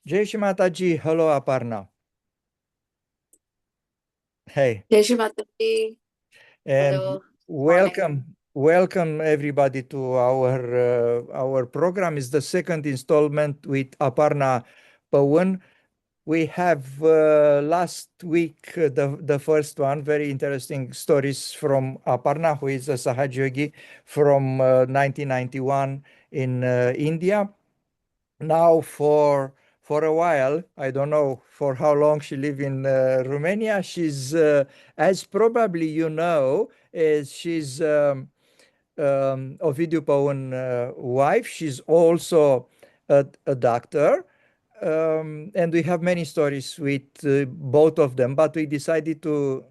Jai Shri Mataji, hello Aparna. Hey, Shri Mataji, and hello, morning. welcome everybody to our program. Is the second installment with Aparna PAUN. We have last week the first one, very interesting stories from Aparna, who is a Sahaja Yogi from 1991 in India. Now for a while, I don't know for how long she live in Romania. She's as probably you know, she's Ovidiu Paun wife. She's also a doctor. And we have many stories with both of them, but we decided to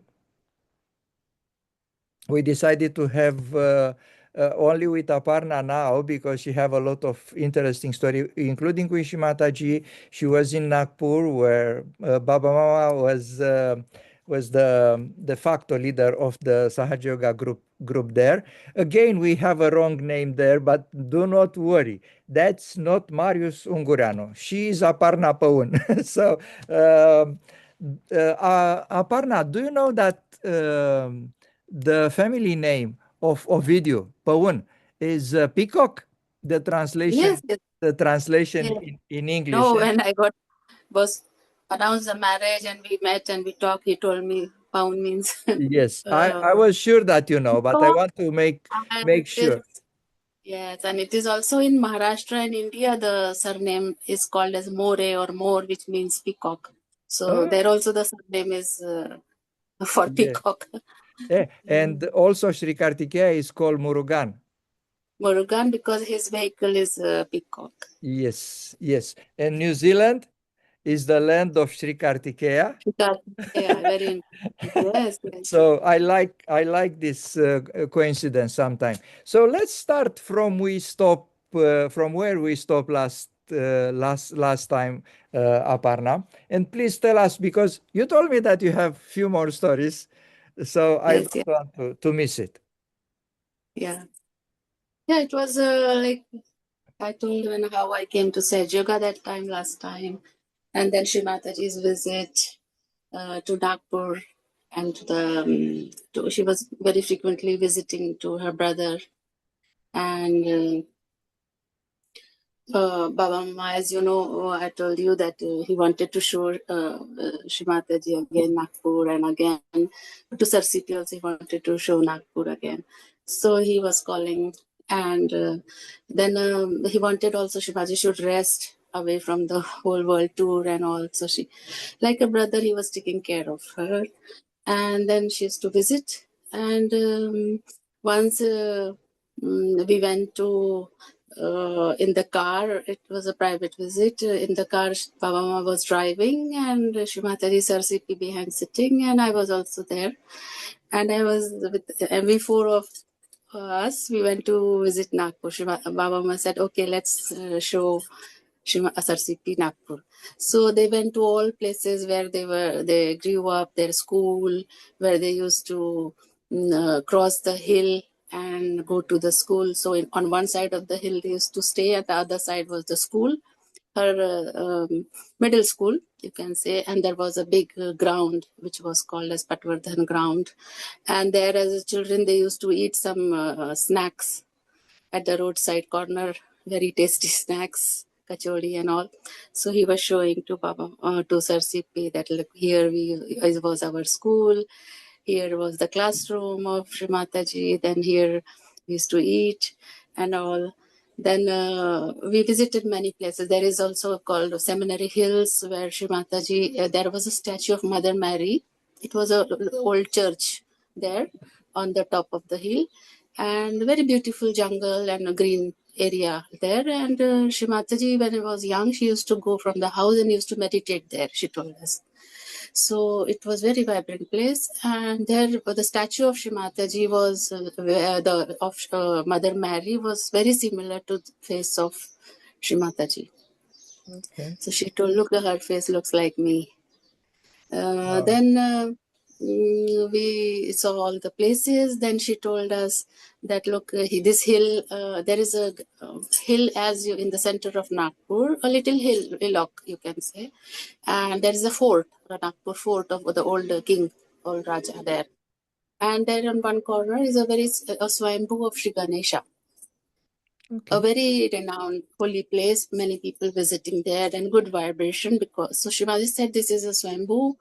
have only with Aparna now because she have a lot of interesting story, including with Shri Mataji. She was in Nagpur where Baba Mama was the de facto leader of the Sahaja Yoga group there. Again, we have a wrong name there, but do not worry. That's not Marius Ungureanu. She is Aparna Paun. So, Aparna, do you know that the family name of Ovidiu, Paun, is peacock? The Yes, translation, yes, the translation yes. in English. No, when I was announced the marriage and we met and we talked, he told me pound means Yes, uh, I was sure that you know, but I peacock. want to make And make it sure. is, yes, and it is also in Maharashtra and India. The surname is called as More or More, which means peacock. So Oh, there also the surname is for yeah. peacock. Yeah. And also Sri Kartikeya is called Murugan. Murugan because his vehicle is peacock. Yes, yes. And New Zealand is the land of Sri Kartikeya. Because, yeah, very interesting. Yes, yes. So I like this coincidence sometimes. So let's start from where we stopped last time, Aparna. And please tell us because you told me that you have few more stories, so I Yes, don't yeah, want to miss it. yeah. Yeah, it was like I told you and how I came to Saj Yoga that time last time, and then Shri Mataji's visit to Nagpur and she was very frequently visiting to her brother and Baba Mama, as you know, I told you that he wanted to show Shri Mataji again Nagpur and again to Sir CP also he wanted to show Nagpur again. So he was calling and then he wanted also Shri Mataji should rest away from the whole world tour and all. So she, like a brother, he was taking care of her. And then she used to visit. And once we went to in the car. It was a private visit. In the car, Baba Mama was driving and Shrimati Sir CP behind sitting, and I was also there. And I was with every four of us. We went to visit Nagpur. Baba Mama said, "Okay, let's show Sir CP Nagpur." So they went to all places where they grew up, their school, where they used to cross the hill and go to the school. So on one side of the hill they used to stay, and the other side was the school, her middle school, you can say. And there was a big ground which was called as Patvardhan ground. And there, as children, they used to eat some snacks at the roadside corner, very tasty snacks, kachori and all. So he was showing to Baba, to Sir CP that look here it was our school, here was the classroom of Shri Mataji, then here we used to eat and all. Then we visited many places. There is also called Seminary Hills where Shri Mataji, there was a statue of Mother Mary. It was a old church there on the top of the hill, and very beautiful jungle and a green area there. And Shri Mataji, when I was young, she used to go from the house and used to meditate there, she told us. So it was very vibrant place, and there the statue of Shri Mataji was where the of Mother Mary was very similar to the face of Shri Mataji. Okay. So she told, "Look, her face looks like me." Wow. Then we saw all the places. Then she told us that look, this hill, there is a hill as you in the center of Nagpur, a little hillock you can say, and there is a fort, a Nagpur fort of the old king, old Raja there. And there on one corner is a Swayambhu of Shri Ganesha. Okay. A very renowned holy place, many people visiting there, and good vibration because so Shri Mataji said this is a Swayambhu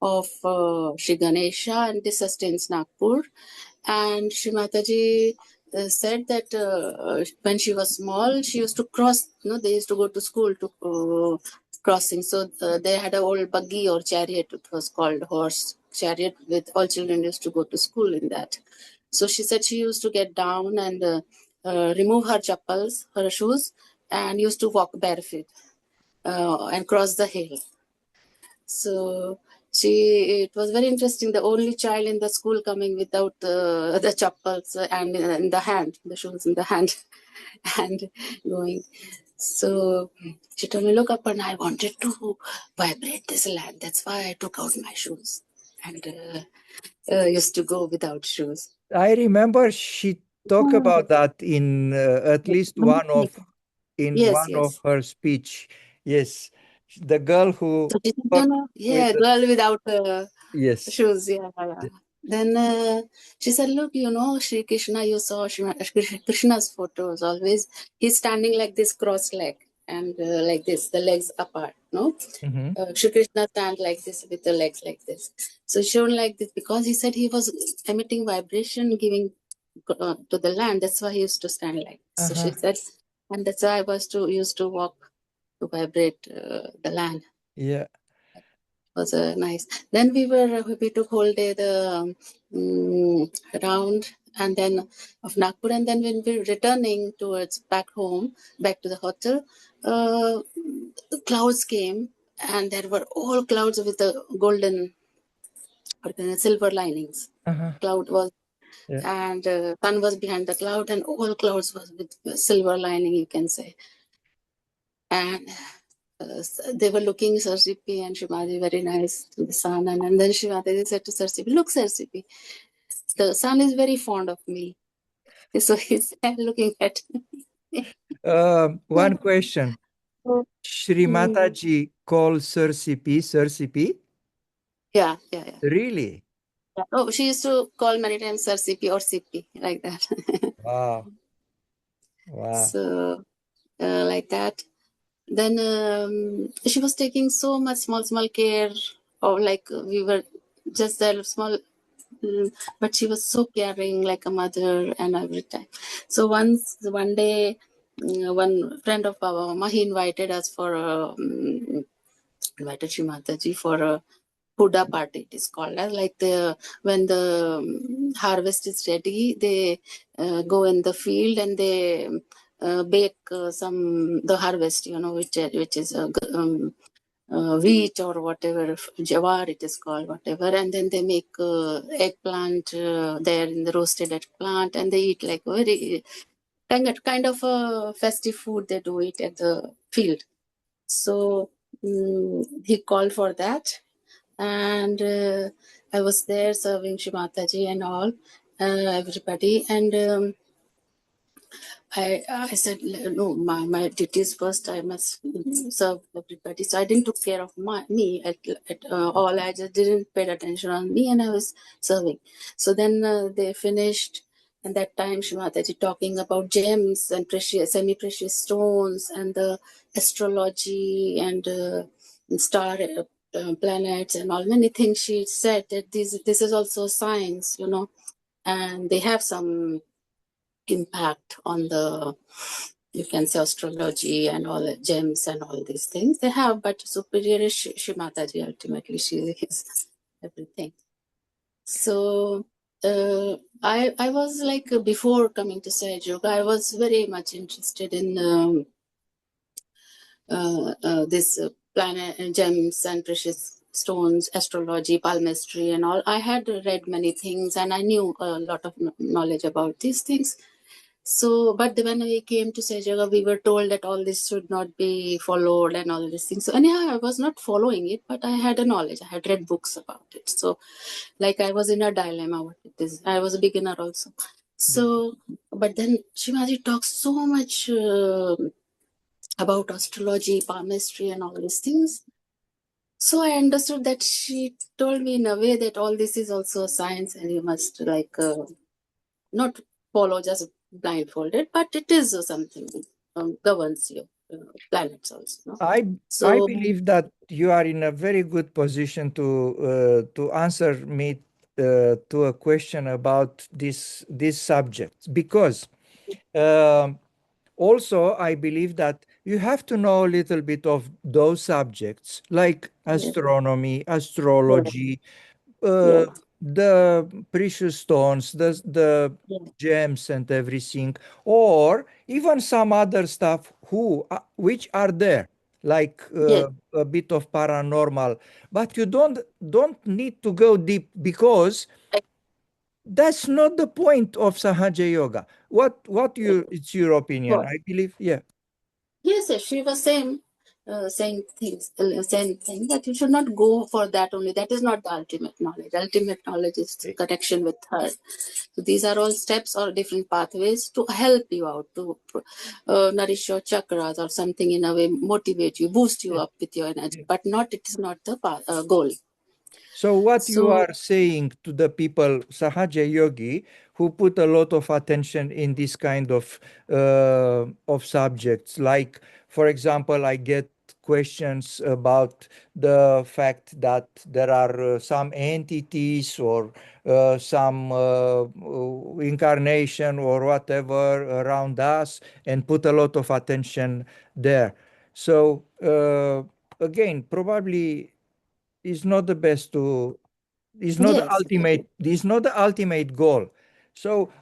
of Shri Ganesha and this sustains Nagpur. And Shri Mataji said that when she was small, she used to cross, they used to go to school to crossing. So they had an old buggy or chariot, it was called horse chariot, with all children used to go to school in that. So she said she used to get down and remove her chappals, her shoes, and used to walk barefoot and cross the hill. So it was very interesting. The only child in the school coming without the chappals and in the hand, the shoes in the hand, and going. So she told me, look, Aparna, I wanted to vibrate this land. That's why I took out my shoes and used to go without shoes. I remember she talked about that in at least one of her speech. Yes, the girl who girl without yes. shoes. Yeah. Then she said, look, Shri Krishna, you saw Krishna's photos always. He's standing like this, cross leg, and like this, the legs apart. No, Shri Krishna stand like this with the legs like this. So shown like this because he said he was emitting vibration, giving to the land. That's why he used to stand like. So she said, and that's why I used to walk to vibrate the land. Yeah. Was nice. Then we took whole day the round and then of Nagpur, and then when we were returning towards back home, back to the hotel, clouds came and there were all clouds with the golden or the silver linings. Cloud was and sun was behind the cloud and all clouds was with silver lining, you can say. And they were looking Sir CP and Shri Mataji very nice to the sun. And then Shri Mataji said to Sir CP, look, Sir CP, the sun is very fond of me. So he's looking at me. One question. Shri Mataji calls Sir CP? Yeah. Really? Yeah. Oh, she used to call many times Sir CP or CP, like that. Wow. So, like that. Then she was taking so much small care, or like we were just there small, but she was so caring, like a mother, and every time. So one day, one friend of our mama, he invited us for invited Shri Mataji for a Huda party. It is called like when the harvest is ready, they go in the field and they bake the harvest, which is wheat or whatever, jawar it is called, whatever, and then they make eggplant there in the roasted eggplant, and they eat like very kind of a festive food. They do it at the field. So he called for that, and I was there serving Shri Mataji and all, everybody, and I said, no, my duties first, I must serve everybody. So I didn't took care of me at all. I just didn't pay attention on me, and I was serving. So then they finished, and that time Shri Mataji talking about gems and semi-precious stones and the astrology and star planets and all many things. She said that this is also science, and they have some impact on the, you can say, astrology and all the gems and all these things they have, but superior is Shri Mataji. Ultimately, she is everything. So I was like, before coming to Sahaja Yoga, I was very much interested in this planet gems and precious stones, astrology, palmistry, and all. I had read many things and I knew a lot of knowledge about these things. So, but when we came to Sahaja, we were told that all this should not be followed and all these things. So anyhow, I was not following it, but I had a knowledge. I had read books about it. So, like I was in a dilemma what it is. I was a beginner also. So, but then Shivaji talks so much about astrology, palmistry, and all these things. So I understood that she told me in a way that all this is also a science, and you must like not follow just blindfolded, but it is something governs your planets also. No? I So believe that you are in a very good position to answer me to a question about this subject, because um also I believe that you have to know a little bit of those subjects like yes, astronomy, yes, astrology, uh, yes, the precious stones, the yes, gems and everything, or even some other stuff which are there, like yes, a bit of paranormal, but you don't need to go deep, because that's not the point of Sahaja Yoga. What you it's your opinion, yes. I believe. Yeah. Yes, yes, she was saying things, saying things that you should not go for that only. That is not the ultimate knowledge. Ultimate knowledge is Eh, connection with her. So these are all steps or different pathways to help you out, to nourish your chakras or something in a way, motivate you, boost you yeah, up with your energy. yeah. But not, it is not the goal. So what you So are saying to the people, Sahaja Yogi, who put a lot of attention in this kind of subjects, like for example, I get questions about the fact that there are some entities or some incarnation or whatever around us, and put a lot of attention there. So again, probably is not the best to is not the yes, ultimate is not the ultimate goal. So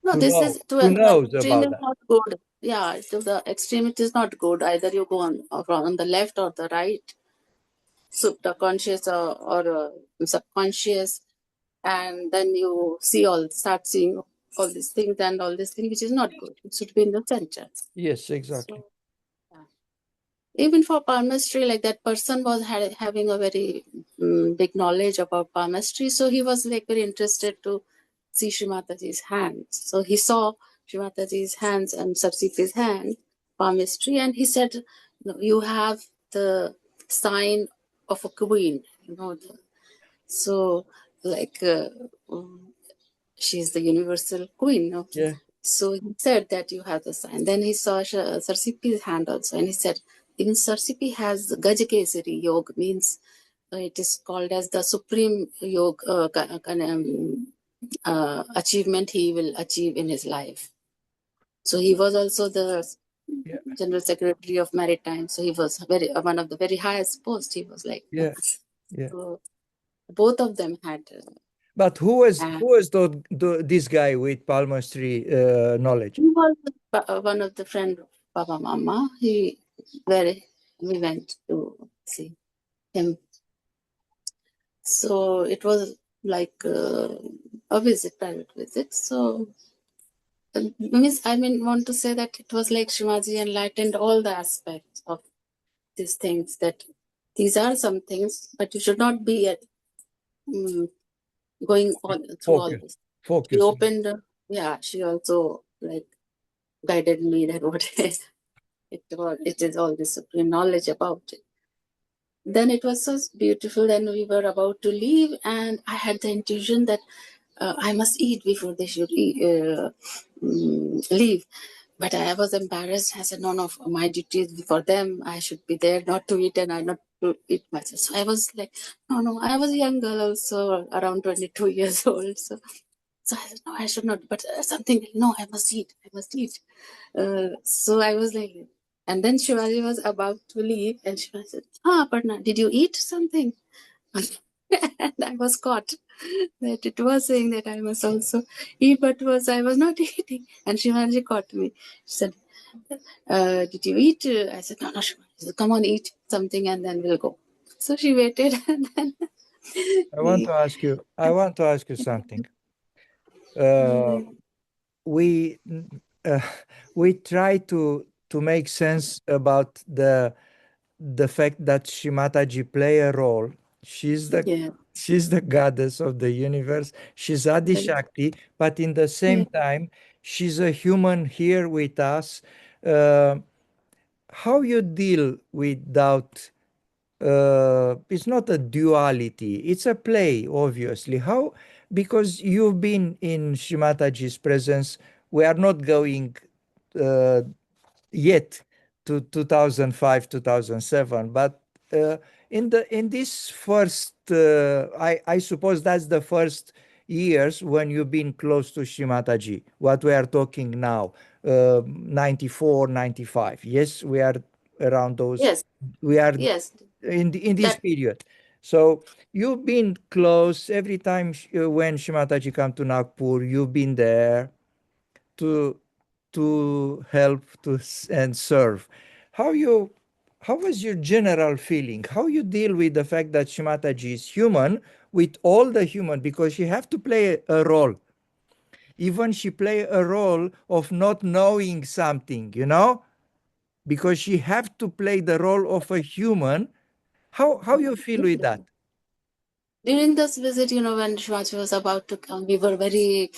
no, who this knows is to who the knows extreme about is that? not good. Yeah, to the extreme it is not good. Either you go on the left or the right, subconscious or subconscious, and then you start seeing all these things and all these things, which is not good. It should be in the center. Yes, exactly. So yeah. Even for palmistry, like that person was having a very big knowledge about palmistry, so he was like very interested to see Shri Mataji's hands. So he saw Shri Mataji's hands and Sarsipi's hand, palmistry, and he said, "No, you have the sign of a queen, so like she's the universal queen, no? Yeah. So he said that you have the sign. Then he saw Sarsipi's hand also, and he said, even Sarsipi has Gajakesari Yoga, means it is called as the supreme yoga achievement he will achieve in his life. So he was also the Yeah. General Secretary of Maritime. So he was very one of the very highest post. He was like, Yeah. Yeah. so both of them had. But who was this guy with palmistry knowledge? He was one of the friend of Papa Mama. Where we went to see him. So it was like a visit, private visit. So want to say that it was like Shivaji enlightened all the aspects of these things. That these are some things, but you should not be um, going on through all Focus. this. She Focus. opened. Yeah, she also like guided me that what it is all this supreme knowledge about it. Then it was so beautiful. Then we were about to leave, and I had the intuition that I must eat before they should leave. But I was embarrassed. I said, no, my duty is for them. I should be there, not to eat, and I not to eat myself. So I was like, no. I was a young girl, also around 22 years old. So I said, no, I should not. But something, no, I must eat. I must eat. So I was like, and then Shivaji was about to leave, and Shivaji said, Aparna, did you eat something? And I was caught that it was saying that I must also eat, but I was not eating. And Shivaji caught me. She said, did you eat? I said, no, Shivaji. She said, come on, eat something, and then we'll go. So she waited, and then I want we. to ask you. I want to ask you something. Uh, we uh, we try to make sense about the fact that Shri Mataji play a role. She's the Yeah. she's the goddess of the universe. She's Adi Right. Shakti, but in the Yeah. same time, she's a human here with us. Uh, how you deal with doubt? It's not a duality, it's a play, obviously. How? Because you've been in Shimataji's presence, we are not going uh, yet to 2005, 2007, but uh, in this first, I suppose that's the first years when you've been close to Shimataji, what we are talking now, 94, 95. Yes, we are around those, Yes. we are Yes. in this That. period. So you've been close every time when Shimataji come to Nagpur, you've been there to help and serve. How you how was your general feeling? How you deal with the fact that Shimataji is human with all the human, because she have to play a role. Even she play a role of not knowing something, because she have to play the role of a human. How you feel with that? During this visit, when Shivaji was about to come, we were very,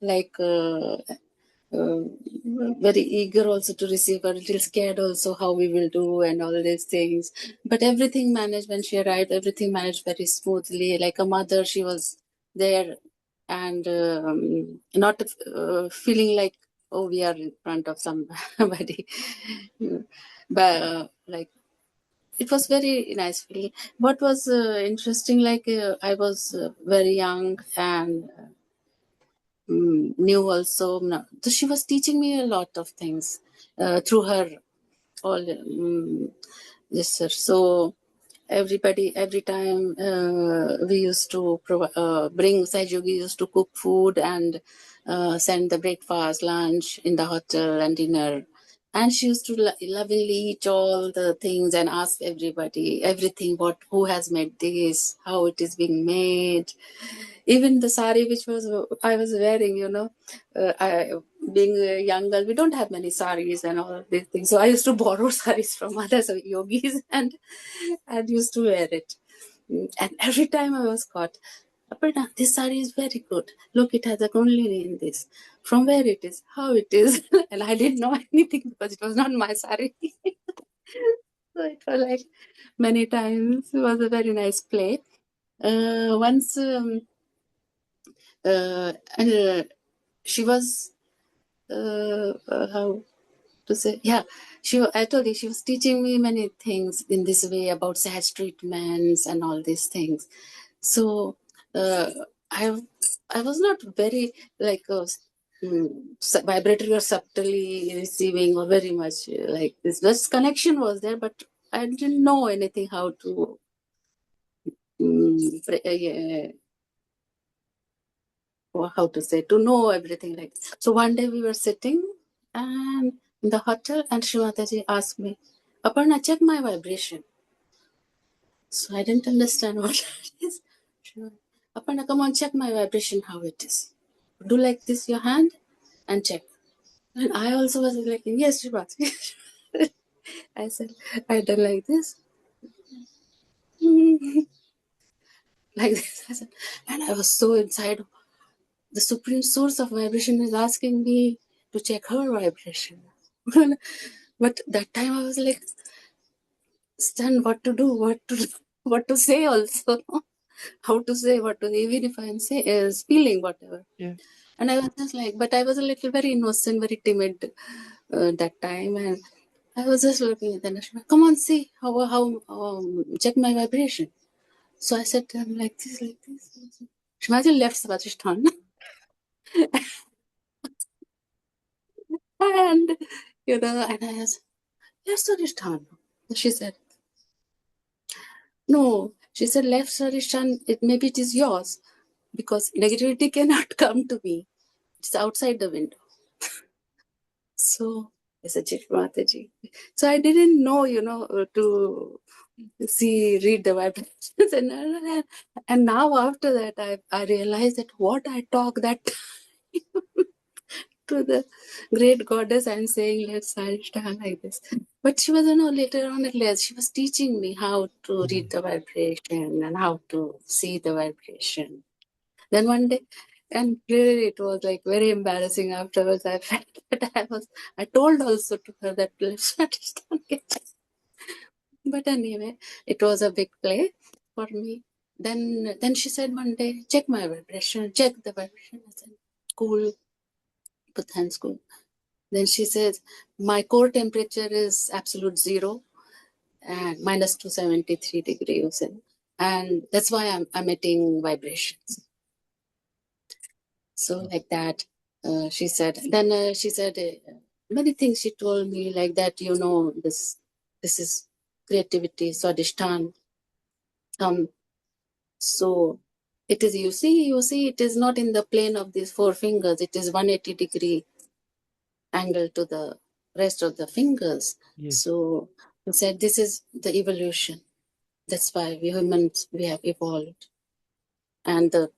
like, uh, very eager also to receive her, a little scared also how we will do and all these things. But everything managed when she arrived, everything managed very smoothly. Like a mother, she was there and not feeling like, oh, we are in front of somebody. But like, it was very nice feeling. What was interesting, like I was very young and new also. So she was teaching me a lot of things through her. All yes, sir. So every time we used to bring Sahaja used to cook food and send the breakfast, lunch in the hotel and dinner. And she used to lovingly eat all the things and ask everybody everything, who has made this, how it is being made. Even the sari which was I was wearing, being a young girl, we don't have many saris and all of these things. So I used to borrow saris from others yogis and used to wear it. And every time I was caught, Aparna, this sari is very good. Look, it has a kundalini in this. From where it is, how it is. And I didn't know anything because it was not my sari. So it was like many times. It was a very nice play. Once, and she was, how to say, yeah, I told you, she was teaching me many things in this way about Sahaj treatments and all these things. So uh, I I was not very like vibratory or subtly receiving or very much like this. This connection was there, but I didn't know anything how to yeah, or how to say, to know everything like this. So one day we were sitting and in the hotel and Shri Mataji asked me, Aparna, check my vibration. So I didn't understand what that is. Sure. Aparna, come on, check my vibration, how it is. Do like this, your hand, and check. And I also was like, yes, Shrivat. I said, I done like this. Like this. I said, and I was so inside. The supreme source of vibration is asking me to check her vibration. But that time I was like, stunned what to do, what to say also. How to say, what to, even if I'm say, is feeling whatever. Yeah. And I was just like, but I was a little very innocent, very timid that time. And I was just looking at the Nashma, come on, see how check my vibration. So I said to him like this, like this. Shmaji left Svajistan. And, and I was, yes, Svajistan. She said, no. She said, left Svajistan, maybe it is yours because negativity cannot come to me. It's outside the window. So I said, Shri Mataji. So I didn't know, to read the vibrations. And now after that, I realized that what I talk that to the great goddess and saying, let's stand like this. But she was, later on at last, she was teaching me how to read the vibration and how to see the vibration. Then one day, and really it was like very embarrassing afterwards. I felt that I told also to her that let's understand. But anyway, it was a big play for me. Then she said one day, check my vibration, check the vibration. I said, cool, put hands cool. Then she says, my core temperature is absolute zero and minus 273 degrees. And that's why I'm emitting vibrations. So like that, she said. Then she said many things she told me like that, this is creativity, Swadhisthana. So it is, you see, it is not in the plane of these four fingers. It is 180-degree angle to the rest of the fingers. Yes. So he said, this is the evolution. That's why we humans, we have evolved. And the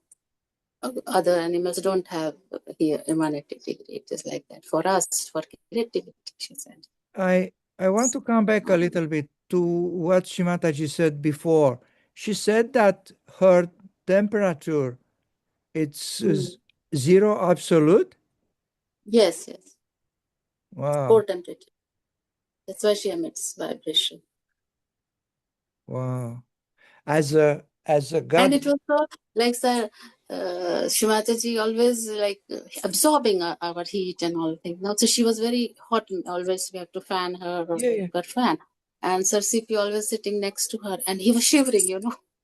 other animals don't have here a 180-degree. It is like that. For us, for creativity, she said. I want to come back a little bit to what Shri Mataji said before. She said that her temperature, it's zero absolute. Yes. Wow. Core temperature. That's why she emits vibration. Wow. As a god. And it was so like Shri Mataji always like absorbing our heat and all things. Now, so she was very hot. Always we have to fan her or her fan. And Sir CP always sitting next to her, and he was shivering.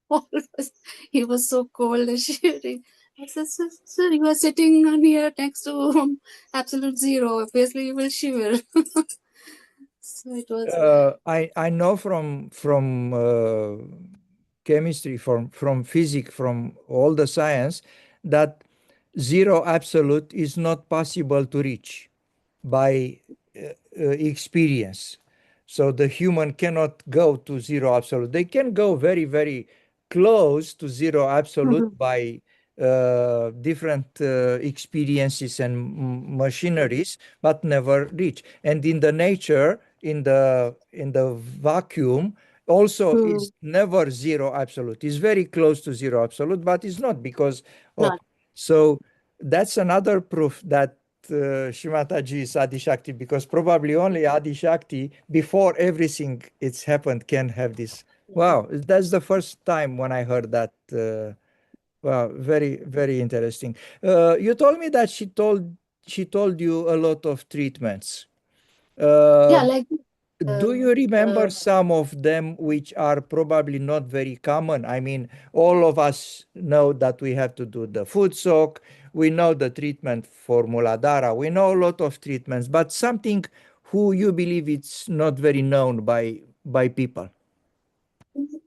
Always he was so cold and shivering. I said, sir, you are sitting on here next to absolute zero. Obviously, you will shiver. So it was. I know from chemistry, from physics, from all the science, that zero absolute is not possible to reach by experience. So the human cannot go to zero absolute. They can go very, very close to zero absolute by different experiences and machineries, but never reach. And in the nature, in the vacuum, also is never zero absolute. It's very close to zero absolute, but it's not because of. Not. So that's another proof that Shri Mataji is Adi Shakti, because probably only Adi Shakti, before everything it's happened, can have this. Wow, that's the first time when I heard that. Wow, very, very interesting. You told me that she told you a lot of treatments. Yeah, Uh, like. do you remember some of them which are probably not very common? I mean, all of us know that we have to do the food soak. We know the treatment for Muladhara. We know a lot of treatments, but something who you believe it's not very known by people.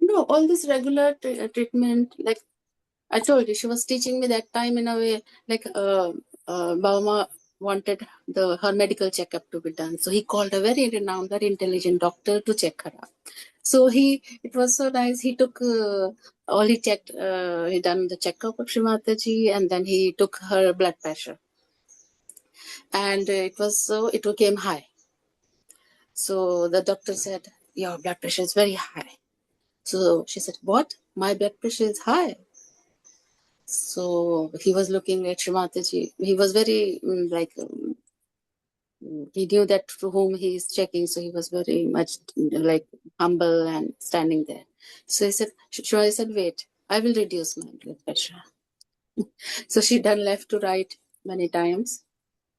No, all this regular treatment, like I told you, she was teaching me that time in a way, like Bauma wanted her medical checkup to be done. So he called a very renowned, very intelligent doctor to check her up. So it was so nice. He took all he checked, he done the checkup of Shri Mataji, and then he took her blood pressure. And it became high. So the doctor said, your blood pressure is very high. So she said, what? My blood pressure is high. So he was looking at Shri Mataji. He was very he knew that to whom he is checking. So he was very much like humble and standing there. So he said, Shri said, wait, I will reduce my blood pressure. So she done left to right many times.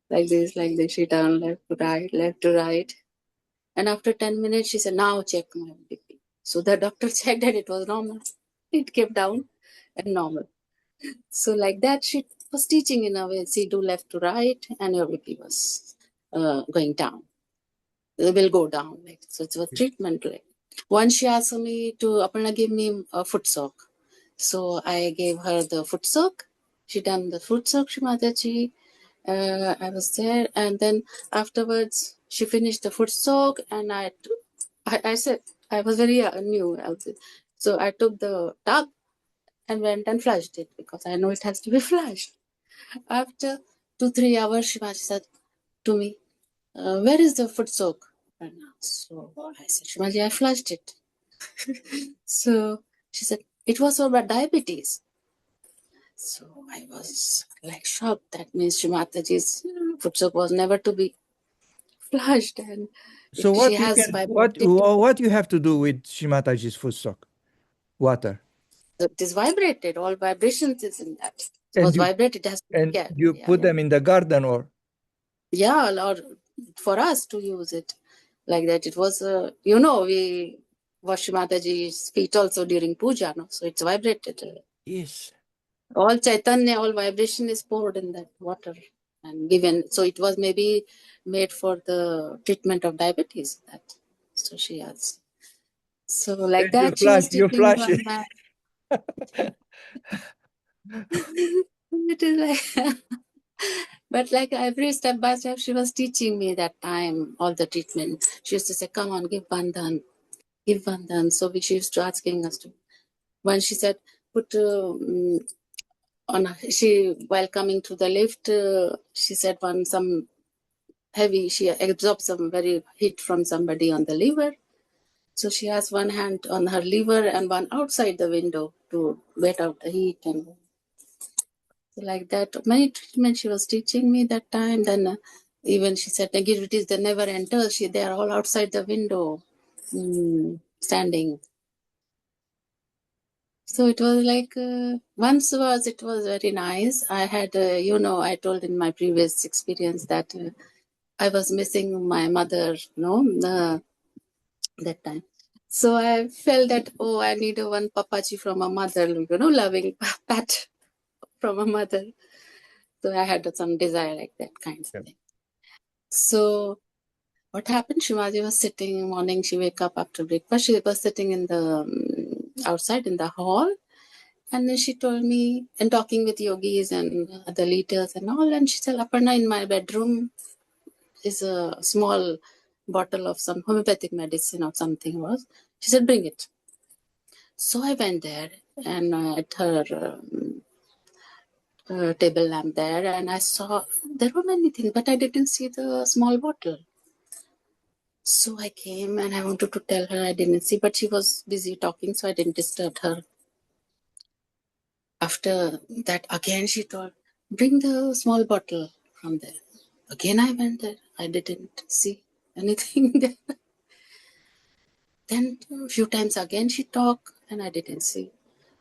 Like this. She done left to right. And after 10 minutes, she said, now check my BP. So the doctor checked and it was normal. It came down and normal. So like that, she was teaching in a way. See, do left to right, and your BP was going down. It will go down. So it's a treatment. Once she asked me to, Aparna, give me a foot soak. So I gave her the foot soak. She done the foot soak, Shri Mataji. I was there, and then afterwards she finished the foot soak, and I said I was very new. So I took the tub and went and flushed it because I know it has to be flushed. After 2-3 hours, Shivaji said, to me, where is the foot soak? So I said, Shimaji, I flushed it. So she said, it was about diabetes. So I was like shocked. That means Shri Mataji's foot soak was never to be flushed, and So she what you has can what you have to do with Shri Mataji's foot sock? Water. it is vibrated. All vibrations is in that. It And was vibrated. It has to be and care. you Yeah, put them in the garden or yeah, or for us to use it like that. It was, we wash Mataji's feet also during puja, no? So it's vibrated. yes. All chaitanya, all vibration is poured in that water and given. So it was maybe made for the treatment of diabetes. That so she has. So like And you that, she was you teaching flush one it. man. It is like, but like every step by step, she was teaching me that time all the treatment. She used to say, "Come on, give bandhan, give bandhan." So she used to asking us to. When she said, "Put on," she while coming to the lift, she said one some heavy. She absorbed some very heat from somebody on the liver. So she has one hand on her liver and one outside the window to wet out the heat and like that. Many treatments she was teaching me that time. Then even she said negativities they never enter. They are all outside the window, standing. So it was like it was very nice. I had I told in my previous experience that I was missing my mother, that time. So I felt that, I need one papaji from a mother, loving pat from a mother. So I had some desire like that kind of thing. So what happened? Shivaji was sitting morning. She wake up after breakfast. She was sitting in the outside in the hall, and then she told me and talking with yogis and other leaders and all. And she said, "Aparna, in my bedroom is a small bottle of some homeopathic medicine or something was." She said, "Bring it." So I went there and at her table lamp there, and I saw there were many things, but I didn't see the small bottle. So I came and I wanted to tell her I didn't see, but she was busy talking, so I didn't disturb her. After that, again she told, "Bring the small bottle from there." Again I went there. I didn't see anything there. Then a few times again she talked and I didn't see.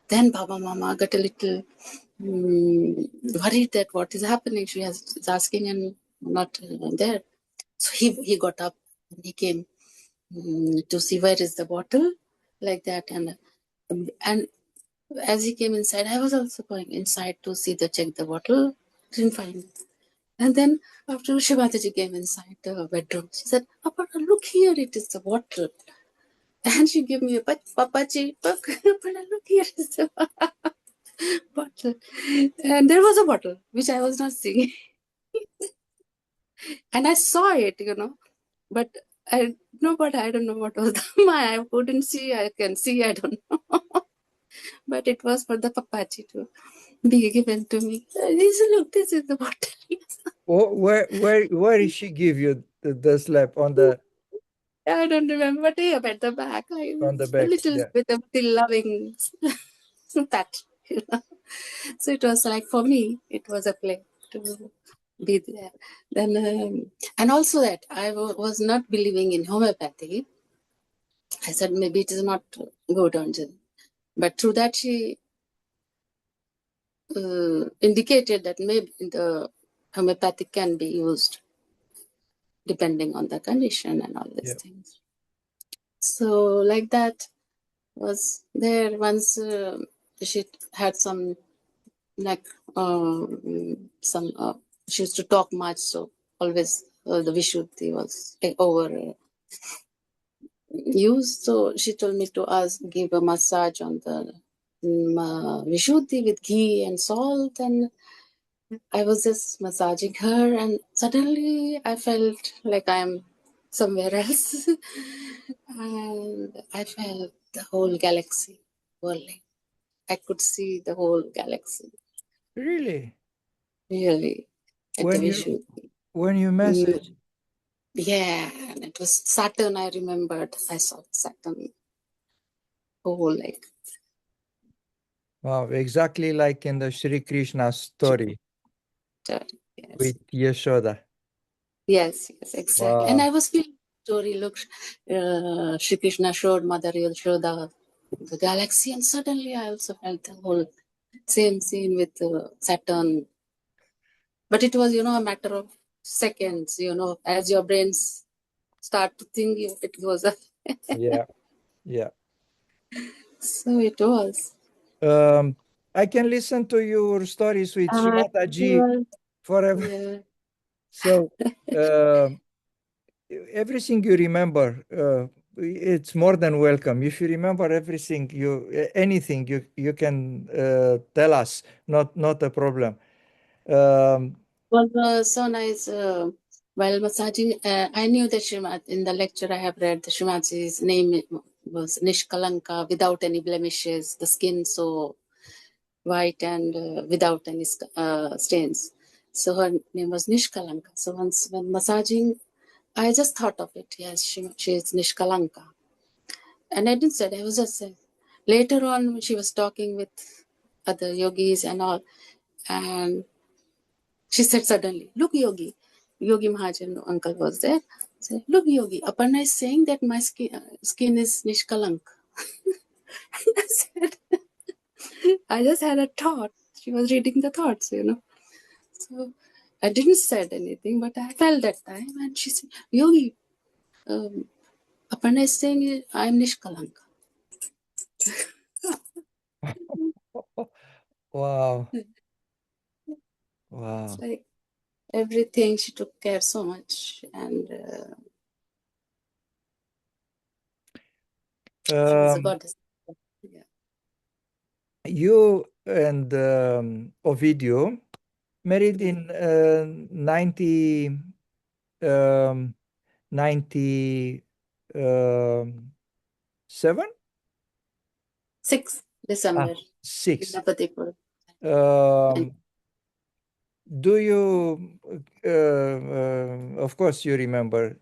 Then Baba Mama got a little worried that what is happening. She is asking and not there. So he got up and he came to see where is the bottle, like that. And as he came inside, I was also going inside to check the bottle. Didn't find it. And then after Shivataji came inside the bedroom, she said, "Aparna, look here, it is the bottle." And she gave me a papaji, look, Aparna, look here is the bottle. And there was a bottle, which I was not seeing. And I saw it, but I don't know what was I couldn't see, I can see, I don't know. But it was for the papaji to be given to me. He said, "Look, this is the bottle." Oh, where did she give you the slap on the I don't remember, but yeah, at the back, on the a back? little Yeah. with a little loving pat. So it was like for me, it was a play to be there. Then and also that I was not believing in homeopathy. I said maybe it is not good on Jen. But through that she indicated that maybe the homeopathic can be used depending on the condition and all these things. So like that was there once she had some like some she used to talk much, so always the Vishuddhi was over used. So she told me to give a massage on the Vishuddhi with ghee and salt, and I was just massaging her, and suddenly I felt like I'm somewhere else. And I felt the whole galaxy whirling. I could see the whole galaxy, Really? really, at the When you Vishuddhi. When you messaged? Yeah, and it was Saturn. I remembered. I saw Saturn. Oh, like. Wow, exactly like in the Shri Krishna story Yes. with Yashoda. Yes, exactly. And Wow. I was feeling story. Look, Shri Krishna showed Mother Yashoda the galaxy, and suddenly I also felt the whole same scene with Saturn. But it was, a matter of seconds. As your brains start to think, it goes up. Yeah, yeah. So it was. Um, I can listen to your stories with Shri Mataji forever. Yeah. So, everything you remember, it's more than welcome. If you remember everything, anything you can tell us. Not a problem. Was so nice. While massaging, I knew that in the lecture I have read, the Shimaji's name was Nishkalanka, without any blemishes, the skin so white and without any stains. So her name was Nishkalanka. So once when massaging, I just thought of it. Yes, she is Nishkalanka. And I didn't say it, I was just saying. Later on, when she was talking with other yogis and all, and she said suddenly, "Look, Yogi." Yogi Mahajan uncle was there. Said, "Look, Yogi, Aparna is saying that my skin is Nishkalank." I said, I just had a thought. She was reading the thoughts. So I didn't said anything, but I felt that time. And she said, "Yogi, Aparna is saying I'm Nishkalank." Wow, It's wow. like everything she took care so much, and she was a goddess. Yeah. You and Ovidio married in 97? 6th December, 6. Ganapatipur. And Um, do you, of course, you remember.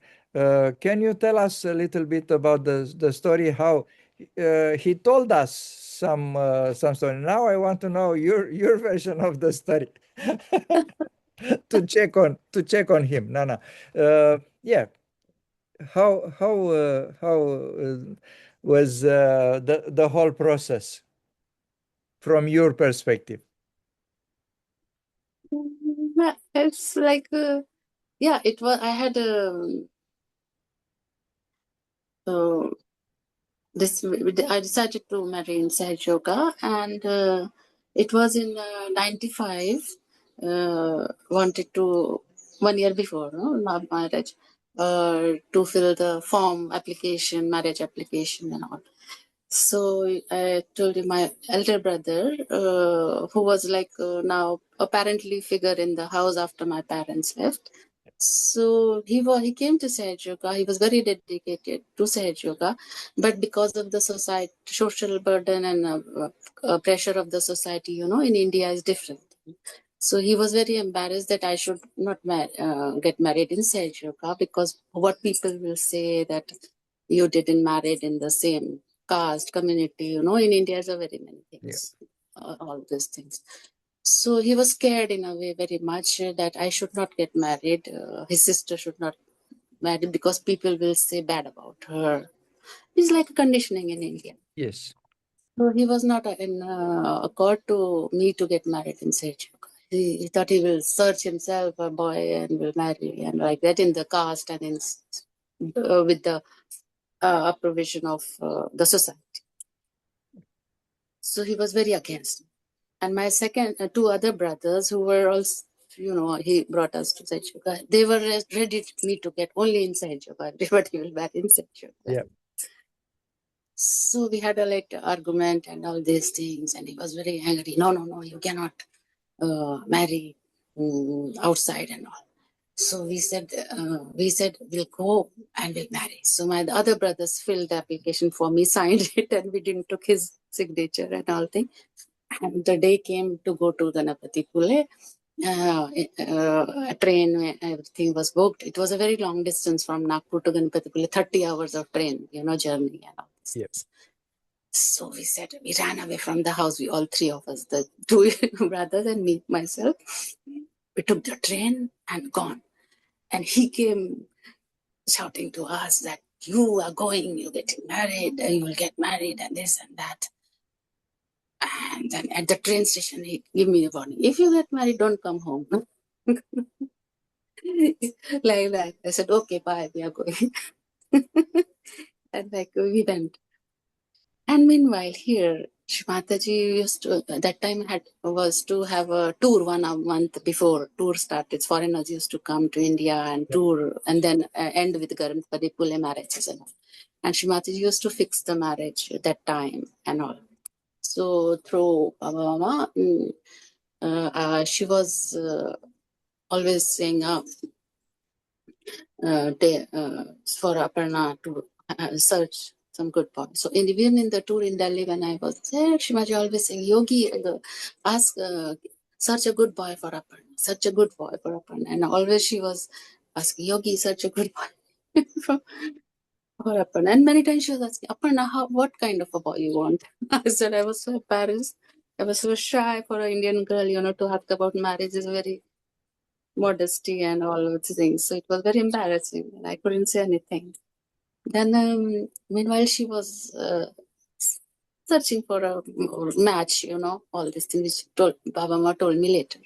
Can you tell us a little bit about the story? How he told us some story. Now I want to know your version of the story to check on him. No. Yeah. How was the whole process from your perspective? it's like, yeah, it was. I had uh, this. I decided to marry in Sahaj Yoga, and it was in '95. Wanted to 1 year before, no, not marriage, to fill the form application, marriage application, and all. So I told you my elder brother, who was like now apparently figure in the house after my parents left. So he came to Sahaj Yoga. He was very dedicated to Sahaj Yoga, but because of the society, social burden and pressure of the society, in India is different. So he was very embarrassed that I should not get married in Sahaj Yoga, because what people will say that you didn't married in the same caste community. In India there are very many Yeah. things, all these things. So he was scared in a way very much that I should not get married. His sister should not marry because people will say bad about her. It's like a conditioning in India. Yes. So he was not in accord to me to get married in Sage. He thought he will search himself a boy and will marry and like that in the caste and in with the approbation of the society. So he was very against me. And my second, two other brothers who were also, he brought us to Sage Yoga. They were ready me to get only in Sage Yoga. Everybody will marry in Sage Yoga. Yeah. So we had a argument and all these things, and he was very angry. No, you cannot marry outside and all. So we said we'll go and we'll marry. So my other brothers filled the application for me, signed it, and we didn't took his signature and all thing. And the day came to go to Ganapati Pule. a train, everything was booked. It was a very long distance from Nagpur to Ganpatipuli, 30 hours of train, journey and all this. Yes. So we said, we ran away from the house, we all three of us, the two brothers and me, myself. We took the train and gone. And he came shouting to us that you are going, you're getting married, you will get married and this and that. And then at the train station, he gave me a warning. If you get married, don't come home. Like that. I said, okay, bye, we are going. And like we went. And meanwhile, here, Shri Mataji used to, that time was to have a tour 1 month before tour started. Foreigners used to come to India and tour and then end with Garamapadi Pule marriages and all. And Shri Mataji used to fix the marriage at that time and all. So through Mama, she was always saying for Aparna to search some good points. So even in the tour in Delhi, when I was there, Shimaji always saying, Yogi, ask, search a good boy for Aparna, such a good boy for Aparna. And always she was asking, Yogi, such a good boy for Aparna. And many times she was asking, Aparna, what kind of a boy you want? I said, I was so embarrassed. I was so shy for an Indian girl, to ask about marriage is very modesty and all of these things. So it was very embarrassing. And I couldn't say anything. Then, meanwhile, she was searching for a match, all these things which Baba Ma told me later.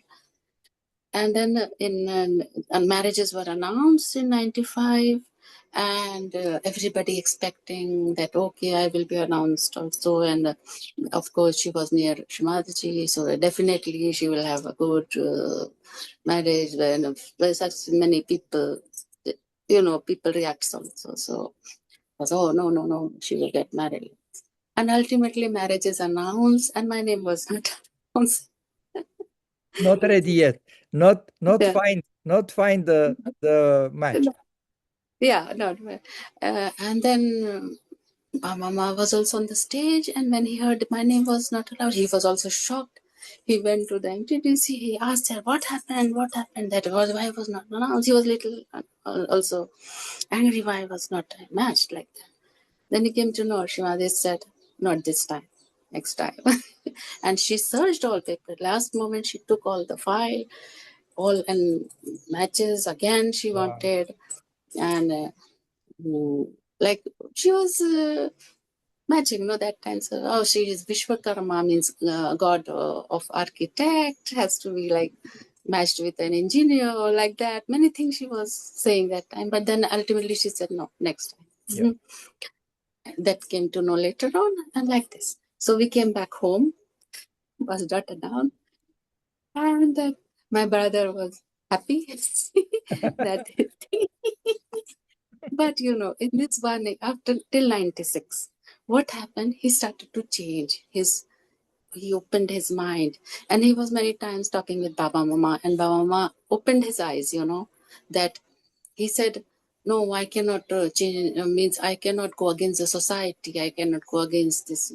And then marriages were announced in 95, and everybody expecting that, okay, I will be announced also. And of course, she was near Shri Mataji, so definitely she will have a good marriage when such many people, people react also. So I was, oh, no, she will get married. And ultimately, marriage is announced, and my name was not announced. Not ready yet. Not Yeah. find the match. Yeah, not and then Mama was also on the stage, and when he heard my name was not allowed, he was also shocked. He went to the MTDC, he asked her, what happened? That was why I was not announced. He was little also angry why I was not matched like that. Then he came to know, Shrimati said, not this time, next time. And she searched all paper. Last moment, she took all the file, all and matches again she wanted. And like she was matching, that time. So, she is Vishwakarma, means god of architect, has to be like matched with an engineer or like that. Many things she was saying that time. But then ultimately she said, no, next time. Yeah. That came to know later on, and like this. So we came back home, was jotted down, and my brother was happy that. But in this one, after till 96, what happened? He started to change. He opened his mind, and he was many times talking with Baba Mama, and Baba Mama opened his eyes. That he said, no, I cannot change, means I cannot go against the society. I cannot go against this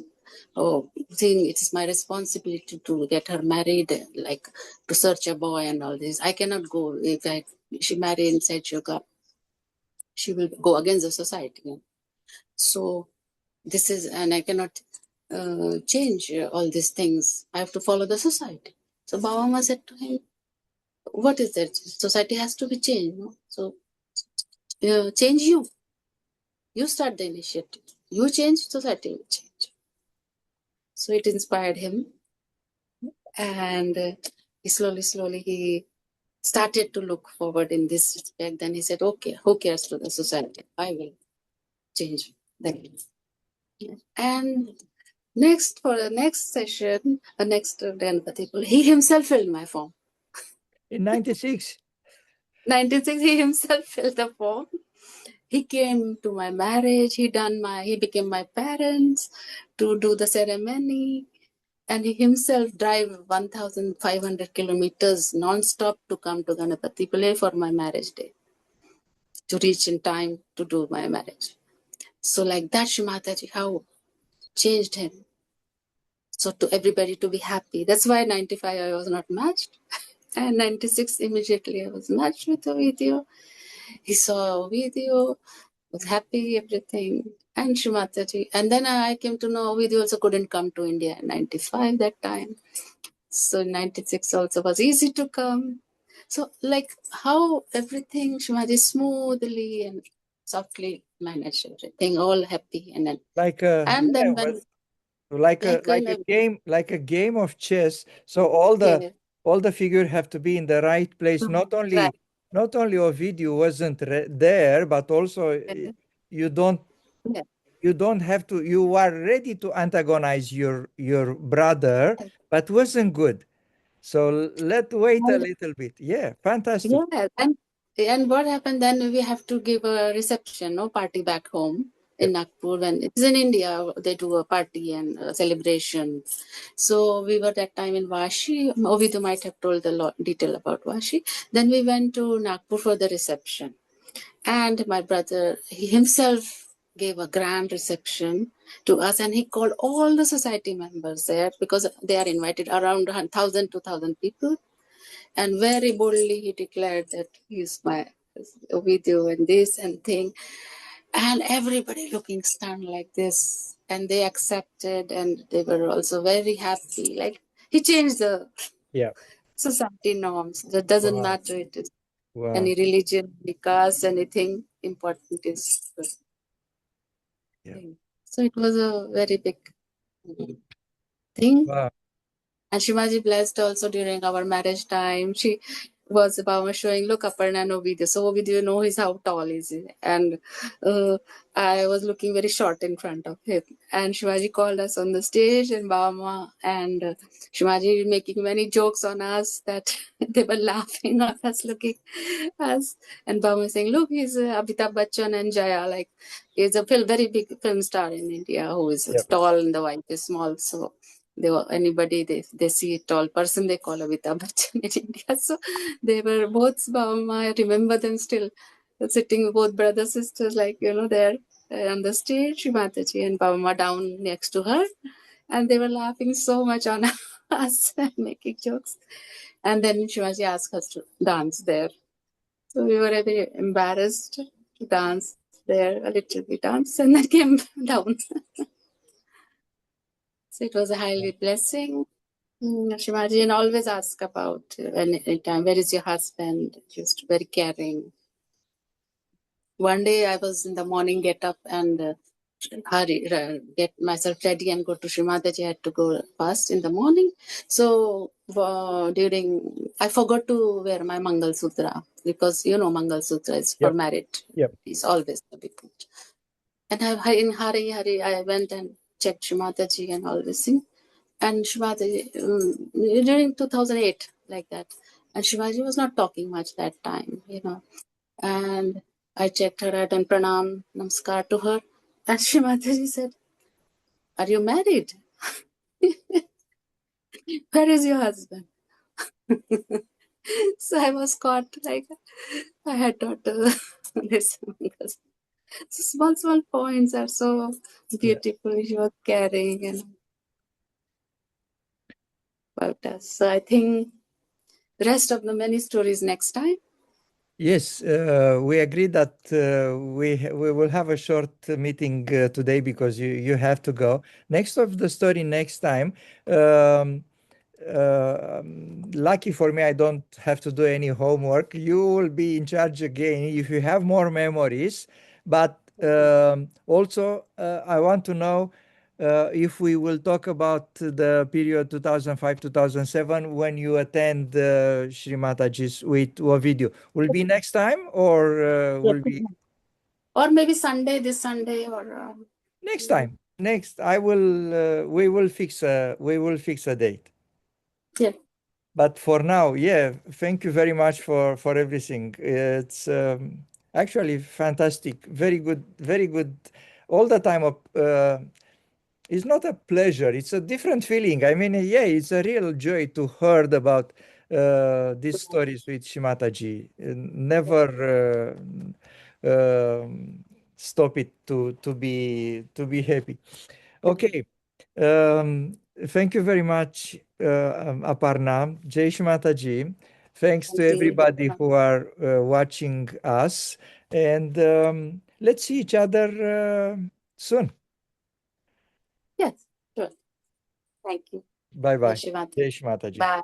thing. It is my responsibility to get her married, like to search a boy and all this. I cannot go. If she married inside Yoga, she will go against the society. So this is, and I cannot change all these things. I have to follow the society. So Baba Mama said to him, what is that? Society has to be changed. So change you. You start the initiative. You change, society will change. So it inspired him. And slowly he started to look forward in this respect. Then he said, okay, who cares to the society? I will change them. And for the next session, the next Ganpati, he himself filled my form. In 96? 96, he himself filled the form. He came to my marriage. He became my parents to do the ceremony. And he himself drive 1,500 kilometers non-stop to come to Ganapatipule for my marriage day, to reach in time to do my marriage. So like that, Shri Mataji, how changed him. So to everybody to be happy. That's why 95 I was not matched. And 96 immediately I was matched with a video. He saw a video, was happy, everything. And Shri Mataji. And then I came to know video also couldn't come to India in 95 that time. So 96 also was easy to come. So like how everything Shimaji smoothly and softly managed everything, all happy. And then Like and yeah, then when like a game of chess. So yeah, all the figure have to be in the right place. right. Not only Ovidio wasn't there, but also you don't Yeah. you don't have to. You are ready to antagonize your brother, but wasn't good. So let wait a little bit. Yeah, fantastic. Yeah, and what happened then? We have to give a reception, no party back home in Yep, Nagpur. When it's in India, they do a party and a celebration. So we were that time in Vashi. Ovidu might have told the lot detail about Vashi. Then we went to Nagpur for the reception, and my brother he himself gave a grand reception to us, and he called all the society members there because they are invited around 1,000, 2,000 people, and very boldly he declared that he's my video and this and thing, and everybody looking stunned like this, and they accepted, and they were also very happy. Like he changed the yeah. society norms. That doesn't Wow, matter. It is wow, any religion, any caste, anything important is good yeah, thing. So it was a very big thing. wow, And Shimaji blessed also during our marriage time. She was about showing, look, Aparna no video. So video know is how tall is he. And I was looking very short in front of him. And Shivaji called us on the stage, and Bama and Shivaji making many jokes on us that they were laughing at us, looking us. And Bama saying, look, he's Amitabh Bachchan and Jaya. Like he's a very big film star in India who is yeah, tall and the wife is small. So they were anybody they see a tall person they call Amitabh Bachchan in India. So they were both I remember them still sitting both brothers sisters like there on the stage, Shri Mataji and Bama down next to her, and they were laughing so much on us and making jokes. And then Shivaji asked us to dance there, so we were a bit embarrassed to dance there a little bit dance and then came down. So it was a highly blessing. Shivaji and always ask about any time, where is your husband? Just very caring. One day I was in the morning, get up and hurry, get myself ready and go to Shri Mataji. I had to go fast in the morning. So I forgot to wear my Mangal Sutra because Mangal Sutra is for yep, married. yep. It's always the big put. And in hurry, I went and checked Shri Mataji and all this thing. And Shivaji, during 2008, like that. And Shivaji was not talking much that time. And I checked her out and pranam, namaskar to her. And Shrimataji said, are you married? Where is your husband? So I was caught like I had not listened because small points are so Yeah. beautiful. She was caring and about us. So I think the rest of the many stories next time. Yes, we agree that we will have a short meeting today because you have to go. Next of the story next time. Um, Lucky for me, I don't have to do any homework. You will be in charge again if you have more memories. But also, I want to know if we will talk about the period 2005 2007 when you attend Shri Mataji's with a video. Will be next time or Yeah. will be Or maybe Sunday, this Sunday, or next time? Next, I will. We will fix a date. yeah. But for now, yeah, thank you very much for everything. It's actually fantastic, very good, very good. All the time, it's not a pleasure; it's a different feeling. I mean, yeah, it's a real joy to heard about these stories with Shimataji. Never stop it to be happy. Okay. Thank you very much, Aparna. Jai Shri Mataji. Thanks to Thank you. everybody who are watching us. And let's see each other soon. Yes, sure. Thank you. Bye-bye. Jai Shri Mataji. Jai Shri Mataji. Bye.